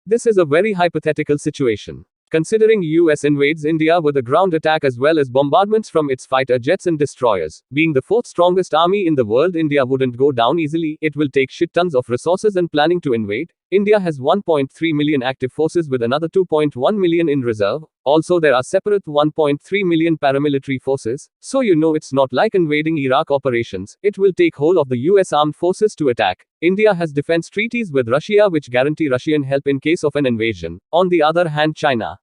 This is a very hypothetical situation. Considering US invades India with a ground attack as well as bombardments from its fighter jets and destroyers, being the fourth strongest army in the world, India wouldn't go down easily. It will take shit tons of resources and planning to invade. India has 1.3 million active forces with another 2.1 million in reserve. Also, there are separate 1.3 million paramilitary forces, so you know it's not like invading Iraq operations. It will take whole of the US armed forces to attack. India has defense treaties with Russia which guarantee Russian help in case of an invasion. On the other hand, China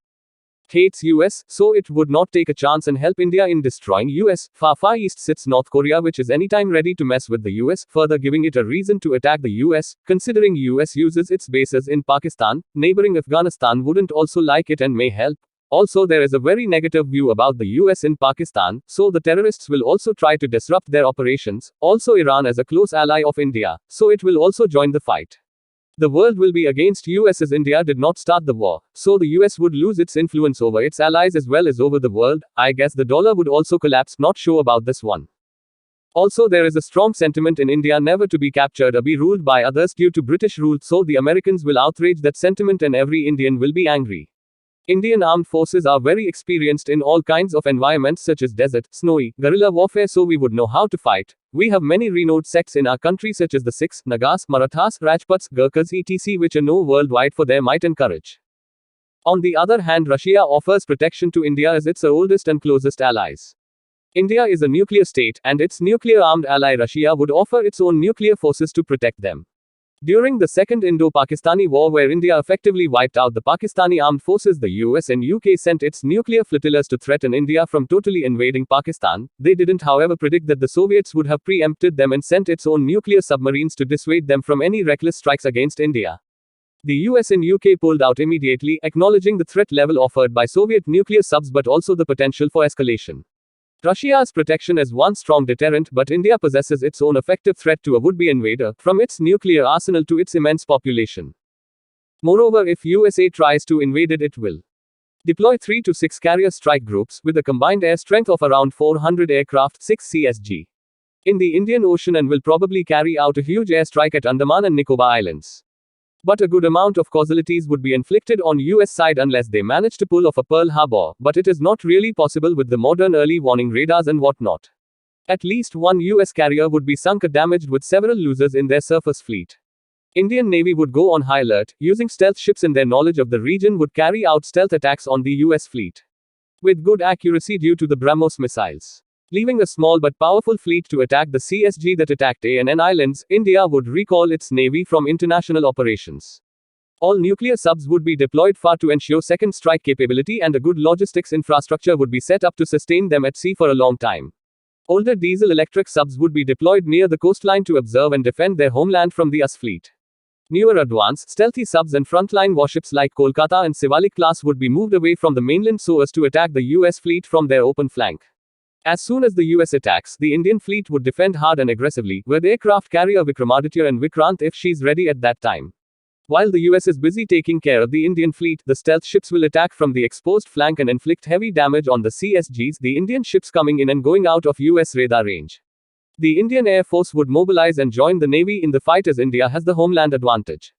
hates US, so it would not take a chance and help India in destroying US. Far east sits North Korea, which is anytime ready to mess with the US, further giving it a reason to attack the US. Considering US uses its bases in Pakistan, neighboring Afghanistan wouldn't also like it and may help. Also, there is a very negative view about the US in Pakistan, so the terrorists will also try to disrupt their operations. Also, Iran is a close ally of India, so it will also join the fight. The world will be against US as India did not start the war, so the US would lose its influence over its allies as well as over the world. I guess the dollar would also collapse, not sure about this one. Also, there is a strong sentiment in India never to be captured or be ruled by others due to British rule, so the Americans will outrage that sentiment and every Indian will be angry. Indian armed forces are very experienced in all kinds of environments such as desert, snowy, guerrilla warfare, so we would know how to fight. We have many renowned sects in our country such as the Sikhs, Nagas, Marathas, Rajputs, Gurkhas etc., which are known worldwide for their might and courage. On the other hand, Russia offers protection to India as its oldest and closest allies. India is a nuclear state, and its nuclear-armed ally Russia would offer its own nuclear forces to protect them. During the Second Indo-Pakistani War, where India effectively wiped out the Pakistani armed forces, the US and UK sent its nuclear flotillas to threaten India from totally invading Pakistan. They didn't, however, predict that the Soviets would have preempted them and sent its own nuclear submarines to dissuade them from any reckless strikes against India. The US and UK pulled out immediately, acknowledging the threat level offered by Soviet nuclear subs but also the potential for escalation. Russia's protection is one strong deterrent, but India possesses its own effective threat to a would-be invader, from its nuclear arsenal to its immense population. Moreover, if USA tries to invade it, it will deploy 3 to 6 carrier strike groups, with a combined air strength of around 400 aircraft, 6 CSG, in the Indian Ocean, and will probably carry out a huge airstrike at Andaman and Nicobar Islands. But a good amount of casualties would be inflicted on US side unless they manage to pull off a Pearl Harbor, but it is not really possible with the modern early warning radars and whatnot. At least one US carrier would be sunk or damaged, with several losers in their surface fleet. Indian Navy would go on high alert, using stealth ships and their knowledge of the region would carry out stealth attacks on the US fleet with good accuracy due to the BrahMos missiles. Leaving a small but powerful fleet to attack the CSG that attacked ANN Islands, India would recall its navy from international operations. All nuclear subs would be deployed far to ensure second strike capability, and a good logistics infrastructure would be set up to sustain them at sea for a long time. Older diesel-electric subs would be deployed near the coastline to observe and defend their homeland from the US fleet. Newer advanced, stealthy subs and frontline warships like Kolkata and Sivalik class would be moved away from the mainland so as to attack the US fleet from their open flank. As soon as the US attacks, the Indian fleet would defend hard and aggressively, with aircraft carrier Vikramaditya and Vikrant if she's ready at that time. While the US is busy taking care of the Indian fleet, the stealth ships will attack from the exposed flank and inflict heavy damage on the CSGs, the Indian ships coming in and going out of US radar range. The Indian Air Force would mobilize and join the Navy in the fight as India has the homeland advantage.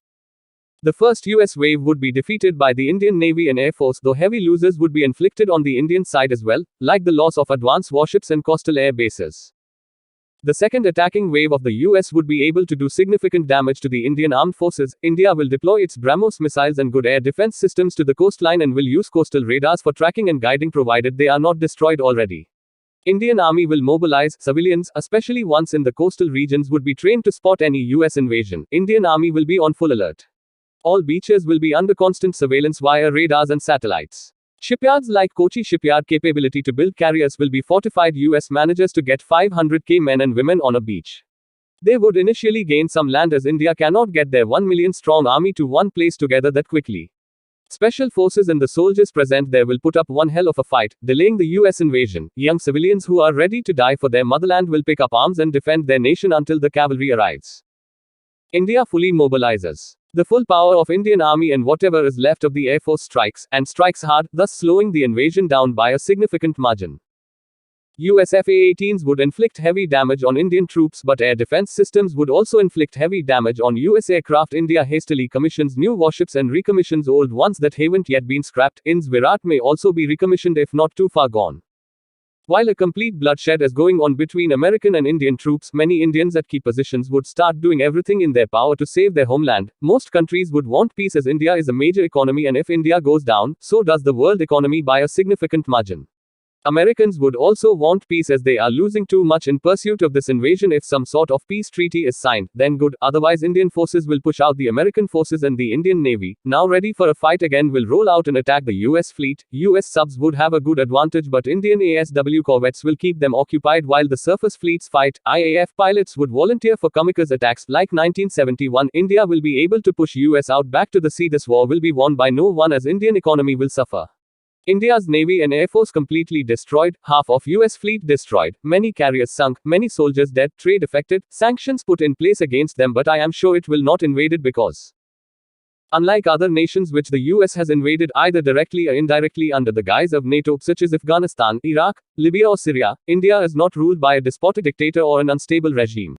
The first US wave would be defeated by the Indian Navy and Air Force, though heavy losses would be inflicted on the Indian side as well, like the loss of advanced warships and coastal air bases. The second attacking wave of the US would be able to do significant damage to the Indian armed forces. India will deploy its BrahMos missiles and good air defense systems to the coastline and will use coastal radars for tracking and guiding provided they are not destroyed already. Indian Army will mobilize civilians, especially ones in the coastal regions, would be trained to spot any US invasion. Indian Army will be on full alert. All beaches will be under constant surveillance via radars and satellites. Shipyards like Kochi shipyard capability to build carriers will be fortified. US manages to get 500k men and women on a beach. They would initially gain some land as India cannot get their 1 million strong army to one place together that quickly. Special forces and the soldiers present there will put up one hell of a fight, delaying the US invasion. Young civilians who are ready to die for their motherland will pick up arms and defend their nation until the cavalry arrives. India fully mobilizes the full power of Indian Army and whatever is left of the Air Force strikes, and strikes hard, thus slowing the invasion down by a significant margin. US F-A-18s would inflict heavy damage on Indian troops, but air defense systems would also inflict heavy damage on US aircraft. India hastily commissions new warships and recommissions old ones that haven't yet been scrapped. INS Virat may also be recommissioned if not too far gone. While a complete bloodshed is going on between American and Indian troops, many Indians at key positions would start doing everything in their power to save their homeland. Most countries would want peace as India is a major economy, and if India goes down, so does the world economy by a significant margin. Americans would also want peace as they are losing too much in pursuit of this invasion. If some sort of peace treaty is signed, then good, otherwise Indian forces will push out the American forces and the Indian Navy, now ready for a fight again, will roll out and attack the US fleet. US subs would have a good advantage, but Indian ASW corvettes will keep them occupied while the surface fleets fight. IAF pilots would volunteer for kamikaze attacks like 1971. India will be able to push US out back to the sea. This war will be won by no one as Indian economy will suffer. India's Navy and Air Force completely destroyed, half of US fleet destroyed, many carriers sunk, many soldiers dead, trade affected, sanctions put in place against them, but I am sure it will not invade it because, unlike other nations which the US has invaded either directly or indirectly under the guise of NATO, such as Afghanistan, Iraq, Libya or Syria, India is not ruled by a despotic dictator or an unstable regime.